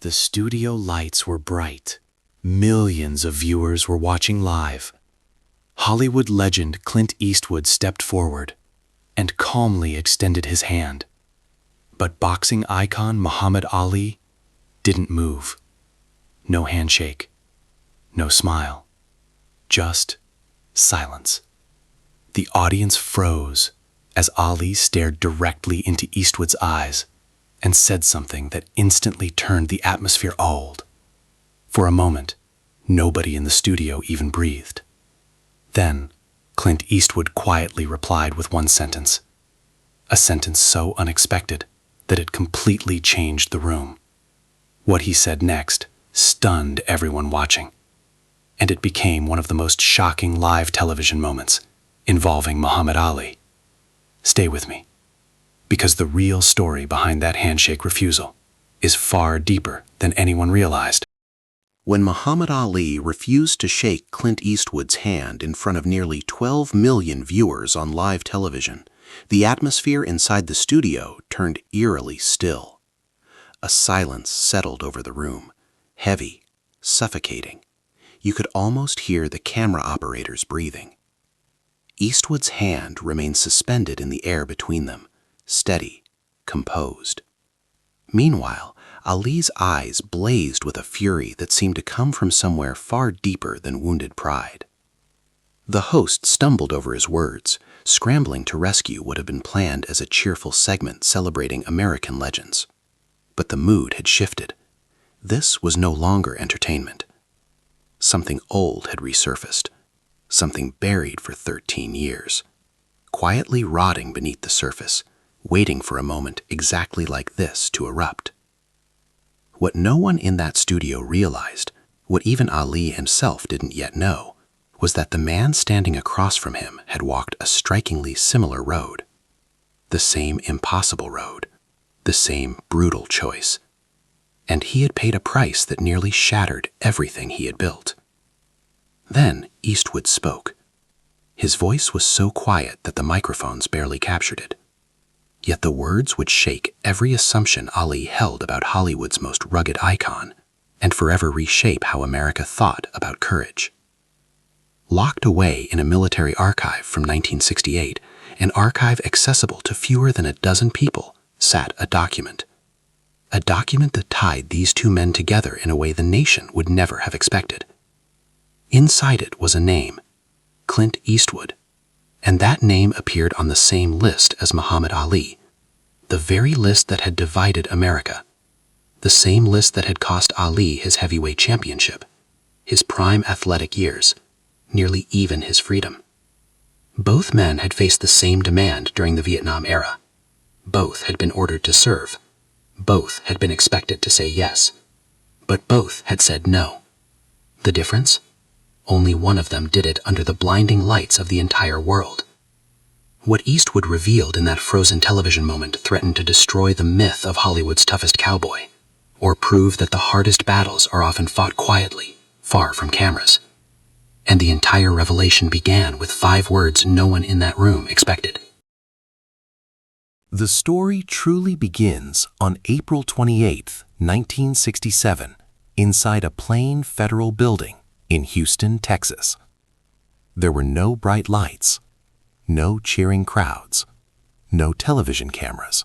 The studio lights were bright. Millions of viewers were watching live. Hollywood legend Clint Eastwood stepped forward and calmly extended his hand. But boxing icon Muhammad Ali didn't move. No handshake, no smile, just silence. The audience froze as Ali stared directly into Eastwood's eyes and said something that instantly turned the atmosphere old. For a moment, nobody in the studio even breathed. Then, Clint Eastwood quietly replied with one sentence, a sentence so unexpected that it completely changed the room. What he said next stunned everyone watching, and it became one of the most shocking live television moments involving Muhammad Ali. Stay with me, because the real story behind that handshake refusal is far deeper than anyone realized. When Muhammad Ali refused to shake Clint Eastwood's hand in front of nearly 12 million viewers on live television, the atmosphere inside the studio turned eerily still. A silence settled over the room, heavy, suffocating. You could almost hear the camera operators breathing. Eastwood's hand remained suspended in the air between them, steady, composed. Meanwhile, Ali's eyes blazed with a fury that seemed to come from somewhere far deeper than wounded pride. The host stumbled over his words, scrambling to rescue what had been planned as a cheerful segment celebrating American legends. But the mood had shifted. This was no longer entertainment. Something old had resurfaced, something buried for 13 years, quietly rotting beneath the surface, waiting for a moment exactly like this to erupt. What no one in that studio realized, what even Ali himself didn't yet know, was that the man standing across from him had walked a strikingly similar road. The same impossible road, the same brutal choice. And he had paid a price that nearly shattered everything he had built. Then Eastwood spoke. His voice was so quiet that the microphones barely captured it. Yet the words would shake every assumption Ali held about Hollywood's most rugged icon and forever reshape how America thought about courage. Locked away in a military archive from 1968, an archive accessible to fewer than a dozen people, sat a document. A document that tied these two men together in a way the nation would never have expected. Inside it was a name, Clint Eastwood, and that name appeared on the same list as Muhammad Ali, the very list that had divided America, the same list that had cost Ali his heavyweight championship, his prime athletic years, nearly even his freedom. Both men had faced the same demand during the Vietnam era. Both had been ordered to serve. Both had been expected to say yes. But both had said no. The difference? Only one of them did it under the blinding lights of the entire world. What Eastwood revealed in that frozen television moment threatened to destroy the myth of Hollywood's toughest cowboy, or prove that the hardest battles are often fought quietly, far from cameras. And the entire revelation began with 5 words no one in that room expected. The story truly begins on April 28, 1967, inside a plain federal building in Houston, Texas. There were no bright lights, no cheering crowds, no television cameras.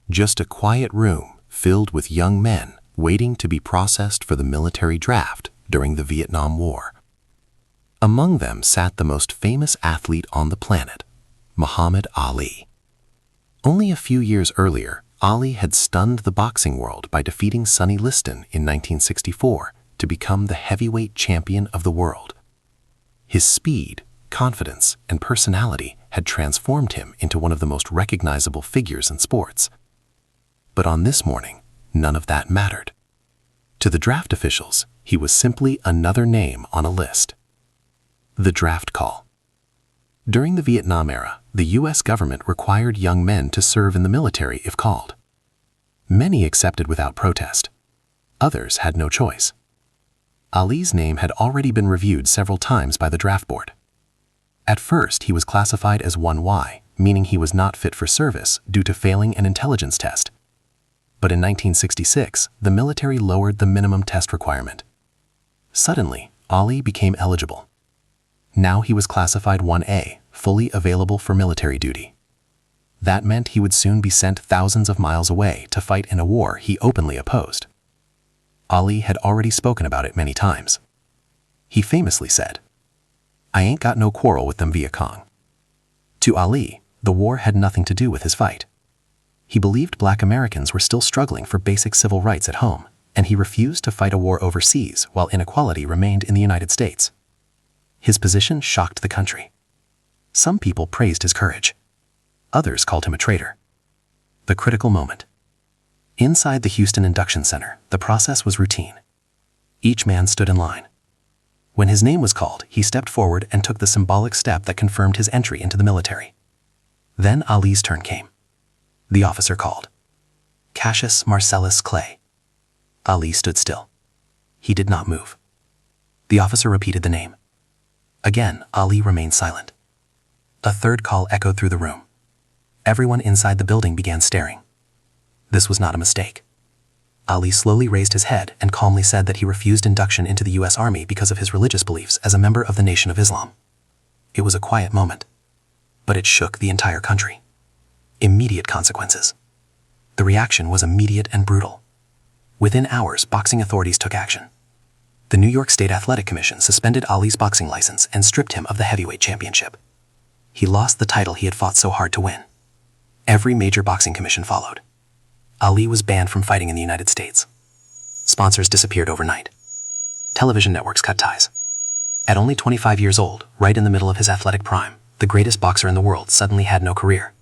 Just a quiet room filled with young men waiting to be processed for the military draft during the Vietnam War. Among them sat the most famous athlete on the planet, Muhammad Ali. Only a few years earlier, Ali had stunned the boxing world by defeating Sonny Liston in 1964 to become the heavyweight champion of the world. His speed, confidence, and personality had transformed him into one of the most recognizable figures in sports. But on this morning, none of that mattered. To the draft officials, he was simply another name on a list. The draft call. During the Vietnam era, the U.S. government required young men to serve in the military if called. Many accepted without protest. Others had no choice. Ali's name had already been reviewed several times by the draft board. At first, he was classified as 1Y, meaning he was not fit for service due to failing an intelligence test. But in 1966, the military lowered the minimum test requirement. Suddenly, Ali became eligible. Now he was classified 1A, fully available for military duty. That meant he would soon be sent thousands of miles away to fight in a war he openly opposed. Ali had already spoken about it many times. He famously said, "I ain't got no quarrel with them Viet Cong." To Ali, the war had nothing to do with his fight. He believed Black Americans were still struggling for basic civil rights at home, and he refused to fight a war overseas while inequality remained in the United States. His position shocked the country. Some people praised his courage. Others called him a traitor. The critical moment. Inside the Houston Induction Center, the process was routine. Each man stood in line. When his name was called, he stepped forward and took the symbolic step that confirmed his entry into the military. Then Ali's turn came. The officer called, "Cassius Marcellus Clay." Ali stood still. He did not move. The officer repeated the name. Again, Ali remained silent. A third call echoed through the room. Everyone inside the building began staring. This was not a mistake. Ali slowly raised his head and calmly said that he refused induction into the U.S. Army because of his religious beliefs as a member of the Nation of Islam. It was a quiet moment, but it shook the entire country. Immediate consequences. The reaction was immediate and brutal. Within hours, boxing authorities took action. The New York State Athletic Commission suspended Ali's boxing license and stripped him of the heavyweight championship. He lost the title he had fought so hard to win. Every major boxing commission followed. Ali was banned from fighting in the United States. Sponsors disappeared overnight. Television networks cut ties. At only 25 years old, right in the middle of his athletic prime, the greatest boxer in the world suddenly had no career.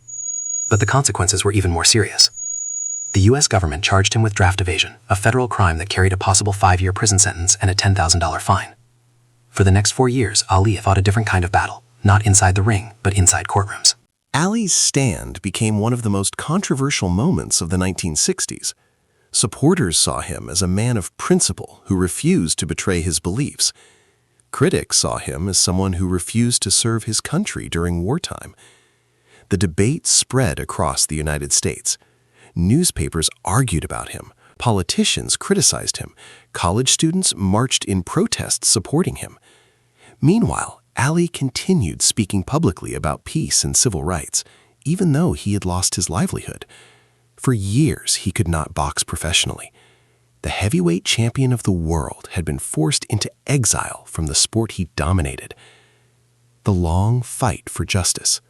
But the consequences were even more serious. The U.S. government charged him with draft evasion, a federal crime that carried a possible 5-year prison sentence and a $10,000 fine. For the next 4 years, Ali fought a different kind of battle, not inside the ring, but inside courtrooms. Ali's stand became one of the most controversial moments of the 1960s. Supporters saw him as a man of principle who refused to betray his beliefs. Critics saw him as someone who refused to serve his country during wartime. The debate spread across the United States. Newspapers argued about him. Politicians criticized him. College students marched in protest supporting him. Meanwhile, Ali continued speaking publicly about peace and civil rights, even though he had lost his livelihood. For years, he could not box professionally. The heavyweight champion of the world had been forced into exile from the sport he dominated. The long fight for justice.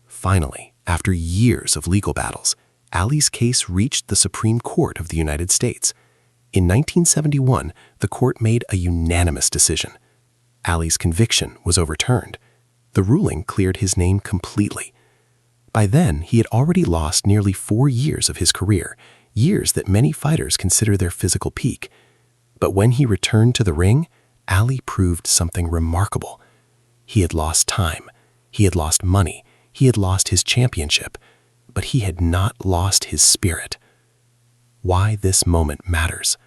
Finally, after years of legal battles, Ali's case reached the Supreme Court of the United States. In 1971, the court made a unanimous decision. Ali's conviction was overturned. The ruling cleared his name completely. By then, he had already lost nearly 4 years of his career, years that many fighters consider their physical peak. But when he returned to the ring, Ali proved something remarkable. He had lost time, he had lost money, he had lost his championship, but he had not lost his spirit. Why this moment matters.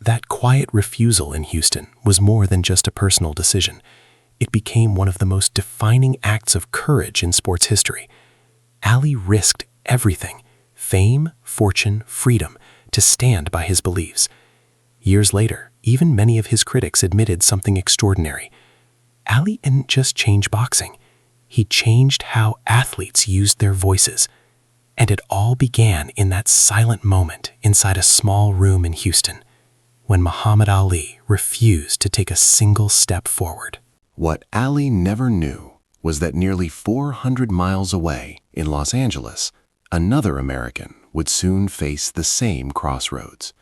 That quiet refusal in Houston was more than just a personal decision. It became one of the most defining acts of courage in sports history. Ali risked everything, fame, fortune, freedom, to stand by his beliefs. Years later, even many of his critics admitted something extraordinary. Ali didn't just change boxing. He changed how athletes used their voices. And it all began in that silent moment inside a small room in Houston, when Muhammad Ali refused to take a single step forward. What Ali never knew was that nearly 400 miles away in Los Angeles, another American would soon face the same crossroads.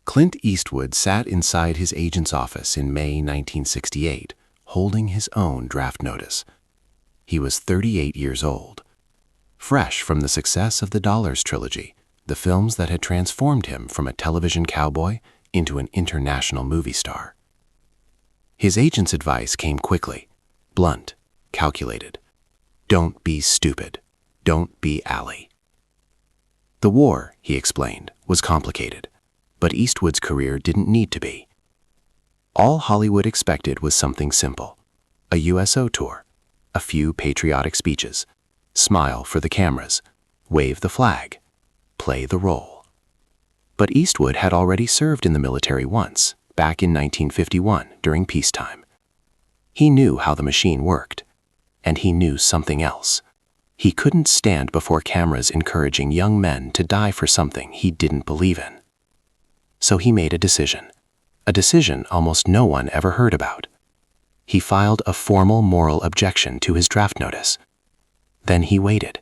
Clint Eastwood sat inside his agent's office in May 1968, holding his own draft notice. He was 38 years old. Fresh from the success of the Dollars trilogy, the films that had transformed him from a television cowboy into an international movie star. His agent's advice came quickly, blunt, calculated. Don't be stupid. Don't be Ali. The war, he explained, was complicated, but Eastwood's career didn't need to be. All Hollywood expected was something simple: a USO tour, a few patriotic speeches, smile for the cameras, wave the flag. play the role. But Eastwood had already served in the military once, back in 1951 during peacetime. He knew how the machine worked, and he knew something else. He couldn't stand before cameras encouraging young men to die for something he didn't believe in. So he made a decision almost no one ever heard about. He filed a formal moral objection to his draft notice. Then he waited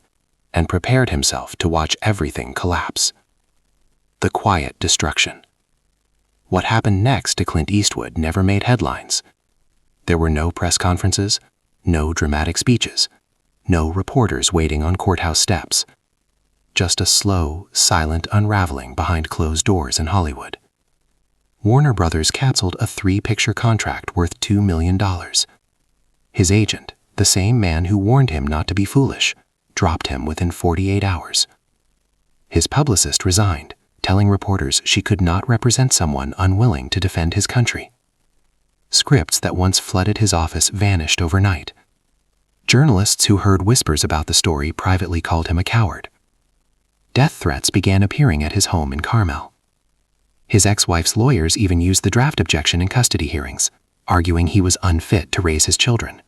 and prepared himself to watch everything collapse. The quiet destruction. What happened next to Clint Eastwood never made headlines. There were no press conferences, no dramatic speeches, no reporters waiting on courthouse steps. Just a slow, silent unraveling behind closed doors in Hollywood. Warner Brothers canceled a 3-picture contract worth $2 million. His agent, the same man who warned him not to be foolish, dropped him within 48 hours. His publicist resigned, telling reporters she could not represent someone unwilling to defend his country. Scripts that once flooded his office vanished overnight. Journalists who heard whispers about the story privately called him a coward. Death threats began appearing at his home in Carmel. His ex-wife's lawyers even used the draft objection in custody hearings, arguing he was unfit to raise his children.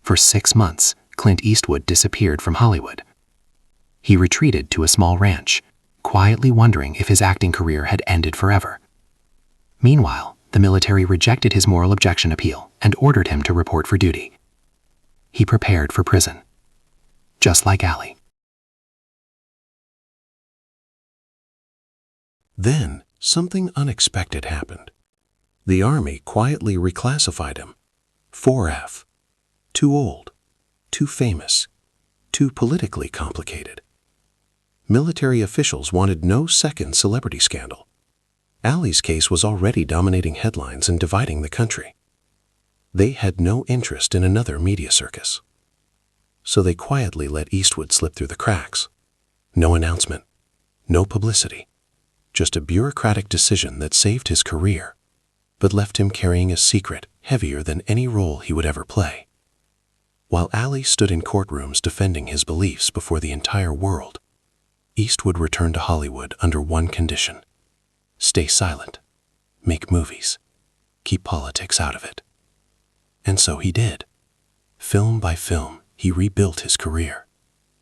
For 6 months, Clint Eastwood disappeared from Hollywood. He retreated to a small ranch, quietly wondering if his acting career had ended forever. Meanwhile, the military rejected his moral objection appeal and ordered him to report for duty. He prepared for prison, just like Allie. Then, something unexpected happened. The Army quietly reclassified him. 4F. Too old, too famous, too politically complicated. Military officials wanted no second celebrity scandal. Allie's case was already dominating headlines and dividing the country. They had no interest in another media circus. So they quietly let Eastwood slip through the cracks. No announcement, no publicity. Just a bureaucratic decision that saved his career, but left him carrying a secret heavier than any role he would ever play. While Allie stood in courtrooms defending his beliefs before the entire world, Eastwood returned to Hollywood under one condition: stay silent, make movies, keep politics out of it. And so he did. Film by film, he rebuilt his career,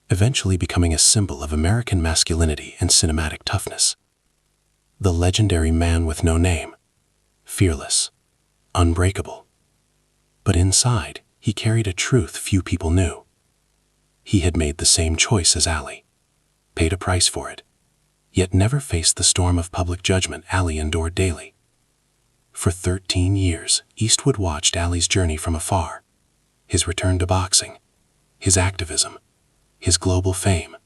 eventually becoming a symbol of American masculinity and cinematic toughness. The legendary man with no name, fearless, unbreakable. But inside, he carried a truth few people knew. He had made the same choice as Allie, paid a price for it, yet never faced the storm of public judgment Allie endured daily. For 13 years, Eastwood watched Allie's journey from afar, his return to boxing, his activism, his global fame.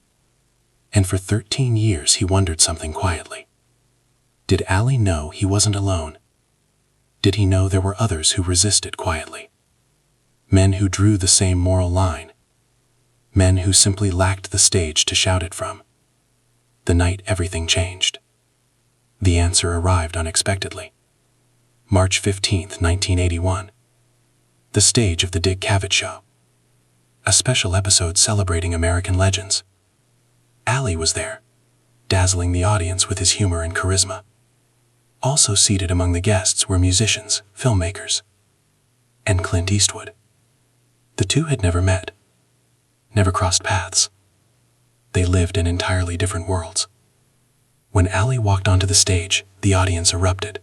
And for 13 years he wondered something quietly. Did Allie know he wasn't alone? Did he know there were others who resisted quietly? Men who drew the same moral line. Men who simply lacked the stage to shout it from. The night everything changed. The answer arrived unexpectedly. March 15, 1981. The stage of the Dick Cavett Show. A special episode celebrating American legends. Allie was there, dazzling the audience with his humor and charisma. Also seated among the guests were musicians, filmmakers, and Clint Eastwood. The two had never met, never crossed paths. They lived in entirely different worlds. When Allie walked onto the stage, the audience erupted.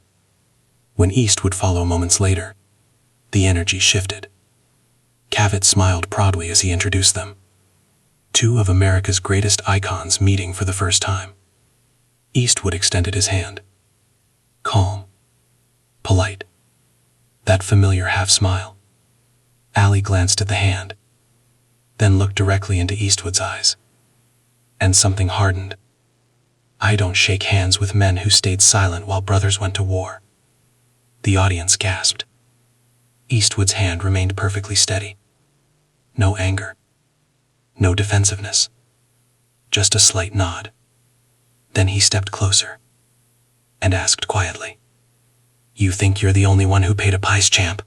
When East would follow moments later, the energy shifted. Cavett smiled proudly as he introduced them. Two of America's greatest icons meeting for the first time. Eastwood extended his hand. Calm, polite, that familiar half-smile. Allie glanced at the hand, then looked directly into Eastwood's eyes. And something hardened. I don't shake hands with men who stayed silent while brothers went to war. The audience gasped. Eastwood's hand remained perfectly steady. No anger, no defensiveness, just a slight nod. Then he stepped closer and asked quietly, "You think you're the only one who paid a pice, champ?"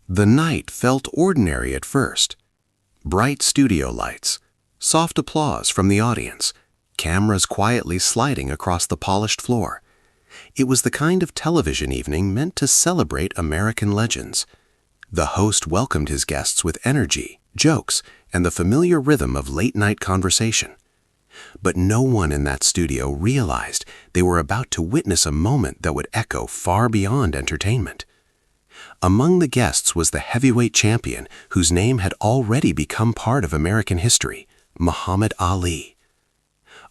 The night felt ordinary at first. Bright studio lights, Soft applause from the audience, cameras quietly sliding across the polished floor. It was the kind of television evening meant to celebrate American legends. The host welcomed his guests with energy, jokes, and the familiar rhythm of late-night conversation. But no one in that studio realized they were about to witness a moment that would echo far beyond entertainment. Among the guests was the heavyweight champion whose name had already become part of American history, Muhammad Ali.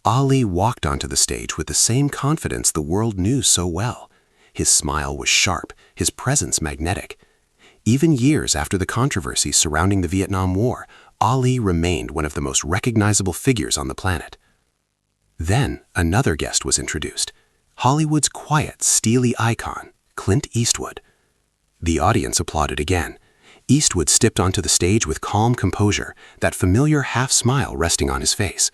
Ali walked onto the stage with the same confidence the world knew so well. His smile was sharp, his presence magnetic. Even years after the controversy surrounding the Vietnam War, Ali remained one of the most recognizable figures on the planet. Then another guest was introduced, Hollywood's quiet, steely icon, Clint Eastwood. The audience applauded again. Eastwood stepped onto the stage with calm composure, that familiar half-smile resting on his face.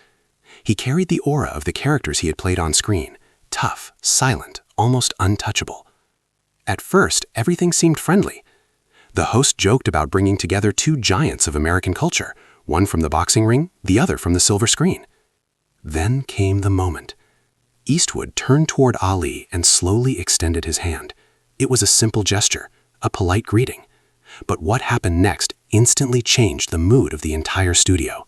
He carried the aura of the characters he had played on screen, tough, silent, almost untouchable. At first, everything seemed friendly. The host joked about bringing together two giants of American culture, one from the boxing ring, the other from the silver screen. Then came the moment. Eastwood turned toward Ali and slowly extended his hand. It was a simple gesture, a polite greeting. But what happened next instantly changed the mood of the entire studio.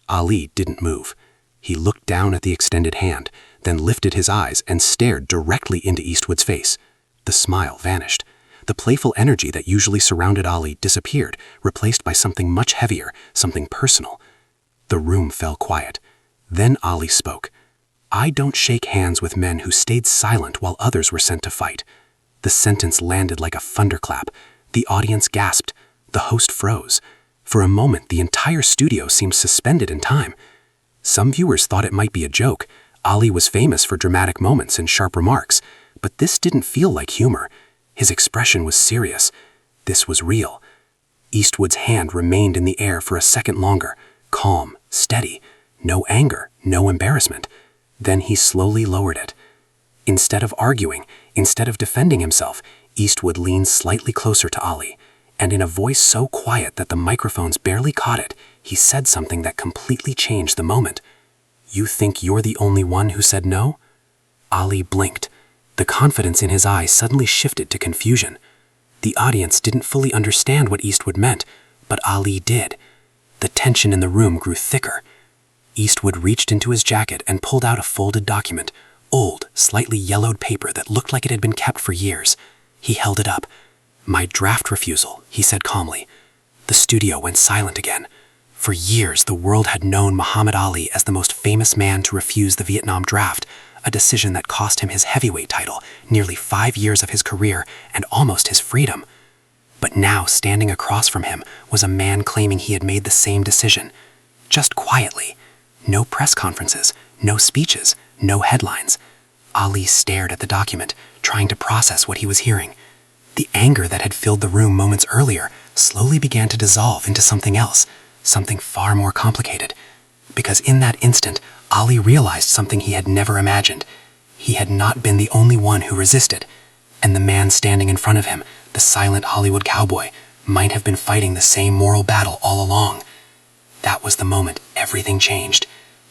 Ali didn't move. He looked down at the extended hand, then lifted his eyes and stared directly into Eastwood's face. The smile vanished. The playful energy that usually surrounded Ali disappeared, replaced by something much heavier, something personal. The room fell quiet. Then Ali spoke. "I don't shake hands with men who stayed silent while others were sent to fight." The sentence landed like a thunderclap. The audience gasped. The host froze. For a moment, the entire studio seemed suspended in time. Some viewers thought it might be a joke. Ali was famous for dramatic moments and sharp remarks, but this didn't feel like humor. His expression was serious. This was real. Eastwood's hand remained in the air for a second longer, calm, steady, no anger, no embarrassment. Then he slowly lowered it. Instead of arguing, instead of defending himself, Eastwood leaned slightly closer to Ali, and in a voice so quiet that the microphones barely caught it, he said something that completely changed the moment. "You think you're the only one who said no?" Ali blinked. The confidence in his eyes suddenly shifted to confusion. The audience didn't fully understand what Eastwood meant, but Ali did. The tension in the room grew thicker. Eastwood reached into his jacket and pulled out a folded document, old, slightly yellowed paper that looked like it had been kept for years. He held it up. "My draft refusal," he said calmly. The studio went silent again. For years, the world had known Muhammad Ali as the most famous man to refuse the Vietnam draft, a decision that cost him his heavyweight title, nearly 5 years of his career, and almost his freedom. But now, standing across from him, was a man claiming he had made the same decision. Just quietly. No press conferences, no speeches, no headlines. Ali stared at the document, trying to process what he was hearing. The anger that had filled the room moments earlier slowly began to dissolve into something else, something far more complicated. Because in that instant, Ali realized something he had never imagined. He had not been the only one who resisted, and the man standing in front of him, the silent Hollywood cowboy, might have been fighting the same moral battle all along. That was the moment everything changed,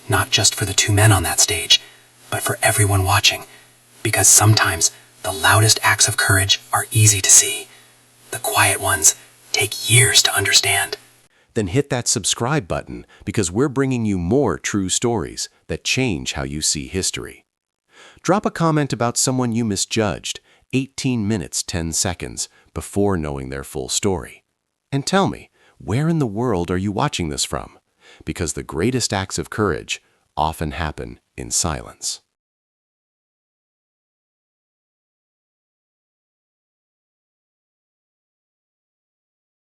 not just for the two men on that stage, but for everyone watching. Because sometimes the loudest acts of courage are easy to see. The quiet ones take years to understand. Then hit that subscribe button because we're bringing you more true stories that change how you see history. Drop a comment about someone you misjudged 18 minutes 10 seconds before knowing their full story. And tell me, where in the world are you watching this from? Because the greatest acts of courage often happen in silence.